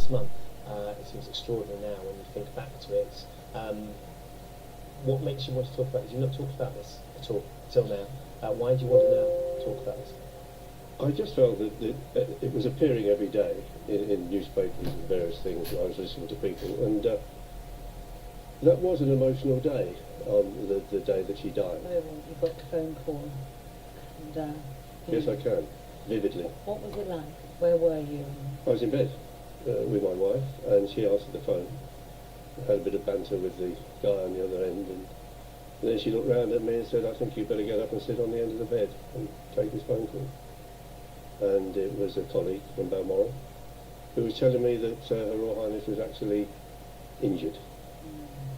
last month. It seems extraordinary now when you think back to it. What makes you want to talk about this? You've not talked about this at all till now. Why do you want to now talk about this? I just felt that it was appearing every day in newspapers and various things. I was listening to people, and that was an emotional day on the day that she died. Oh, you got the phone call. And, Yes, I can, vividly. What was it like? Where were you? I was in bed with my wife, and she answered the phone. I had a bit of banter with the guy on the other end, and then she looked round at me and said, "I think you'd better get up and sit on the end of the bed and take this phone call." And it was a colleague from Balmoral who was telling me that Her Royal Highness was actually injured.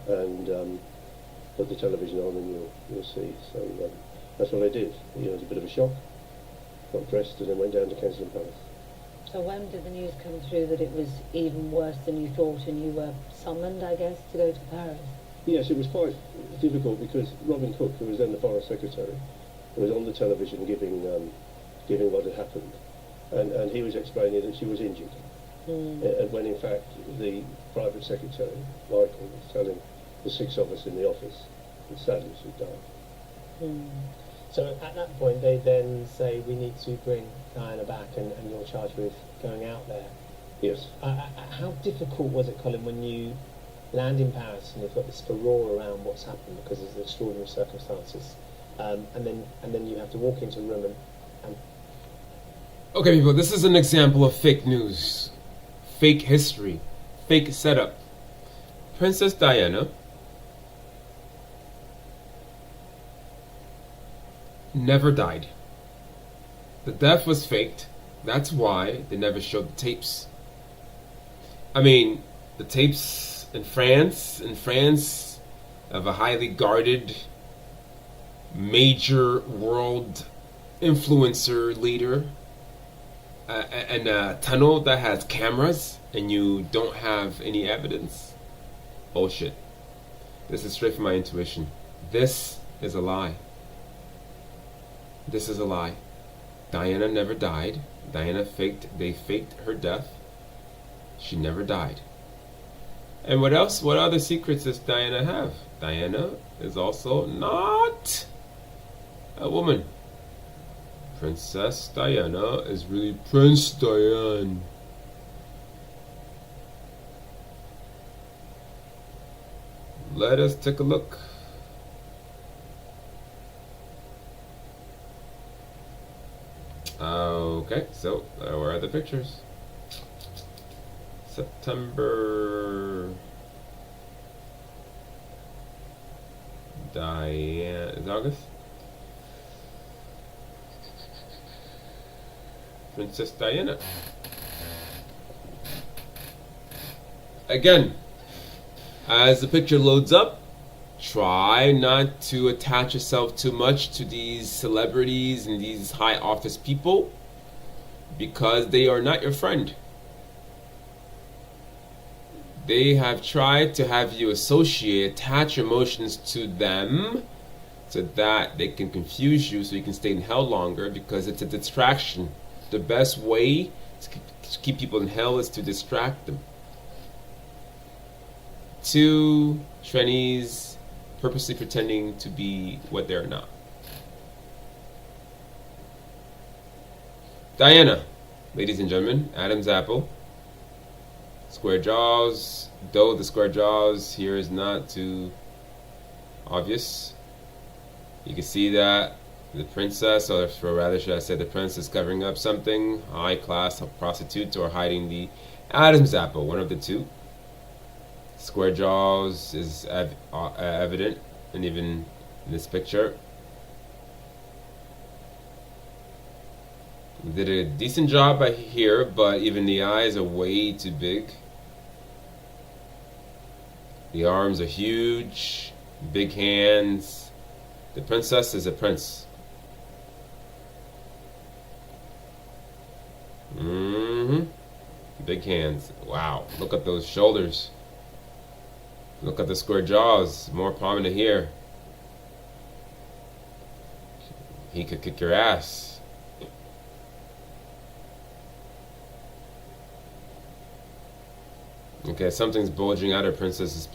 And put the television on and you'll see. So that's what I did. It was a bit of a shock. Got dressed and then went down to Kensington Palace. So when did the news come through that it was even worse than you thought, and you were summoned, I guess, to go to Paris? Yes, it was quite difficult because Robin Cook, who was then the Foreign Secretary, was on the television giving what had happened, and he was explaining that she was injured, and when in fact the Private Secretary, Michael, was telling the 6 of us in the office that sadly she'd died. So at that point, they then say, we need to bring Diana back, and you're charged with going out there. Yes. How difficult was it, Colin, when you land in Paris and you've got this furore around what's happened because of the extraordinary circumstances, and then you have to walk into a room and Okay, people, this is an example of fake news, fake history, fake setup. Princess Diana never died. The death was faked. That's why they never showed the tapes. I mean, the tapes in France of a highly guarded major world influencer leader, and a tunnel that has cameras and you don't have any evidence. Bullshit. This is straight from my intuition. This is a lie. This is a lie. Diana never died. They faked her death. She never died. And what else? What other secrets does Diana have? Diana is also not a woman. Princess Diana is really Prince Diane. Let us take a look. Okay, so where are the pictures? September. Diane is August. Princess Diana. Again, as the picture loads up, try not to attach yourself too much to these celebrities and these high office people, because they are not your friend. They have tried to have you attach emotions to them so that they can confuse you, so you can stay in hell longer, because it's a distraction. The best way to keep people in hell is to distract them. 2, trannies purposely pretending to be what they're not. Diana, ladies and gentlemen, Adam's apple. Square jaws, though the square jaws here is not too obvious. You can see that the princess, or rather should I say the prince, is covering up something. High class prostitutes are hiding the Adam's apple, one of the two. Square jaws is evident, and even in this picture. Did a decent job here, but even the eyes are way too big. The arms are huge, big hands. The princess is a prince. Big hands. Wow, look at those shoulders. Look at the square jaws, more prominent here. He could kick your ass. Okay, something's bulging out of Princess's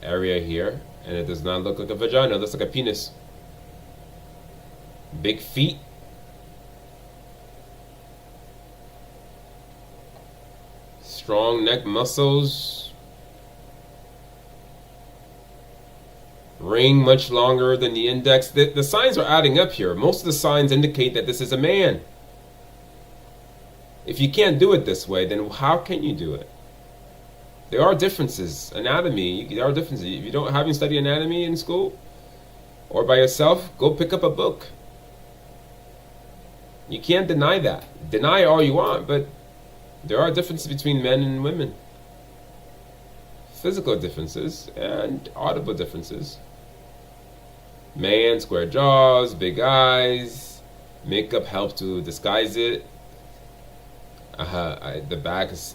area here, and it does not look like a vagina. It looks like a penis. Big feet. Strong neck muscles. Ring much longer than the index. The signs are adding up here. Most of the signs indicate that this is a man. If you can't do it this way, then how can you do it? There are differences. Anatomy, there are differences. If you don't haven't studied anatomy in school or by yourself, go pick up a book. You can't deny that. Deny all you want, but there are differences between men and women. Physical differences and audible differences. Man, square jaws, big eyes. Makeup helps to disguise it. The back is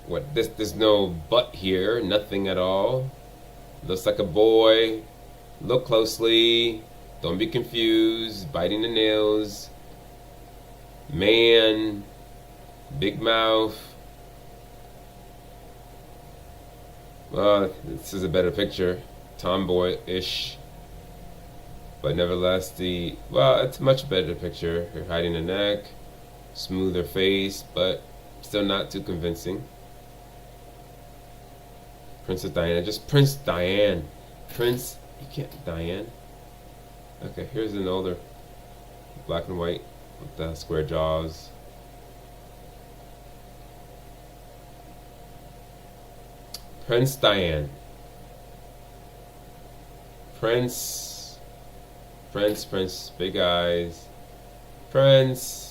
what? There's no butt here. Nothing at all. Looks like a boy. Look closely. Don't be confused. Biting the nails. Man. Big mouth. Well, this is a better picture. Tomboy-ish. But nevertheless, it's a much better picture. You're hiding the neck. Smoother face, but still not too convincing. Princess Diana. Just Prince Diane. Prince, you can't, Diane. Okay, here's an older black and white with the square jaws. Prince Diane. Prince, big eyes. Prince.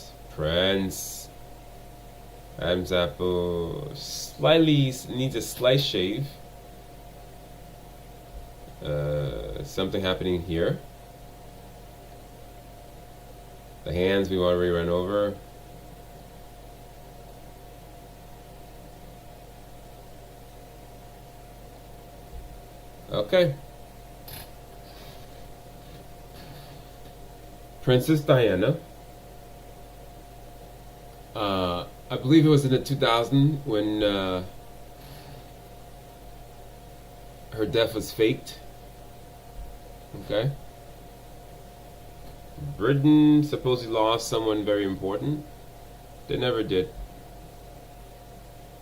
Adam's apple slightly needs a slight shave. Something happening here. The hands we already ran over. Okay. Princess Diana. I believe it was in the 2000 when her death was faked. Okay. Britain supposedly lost someone very important. They never did.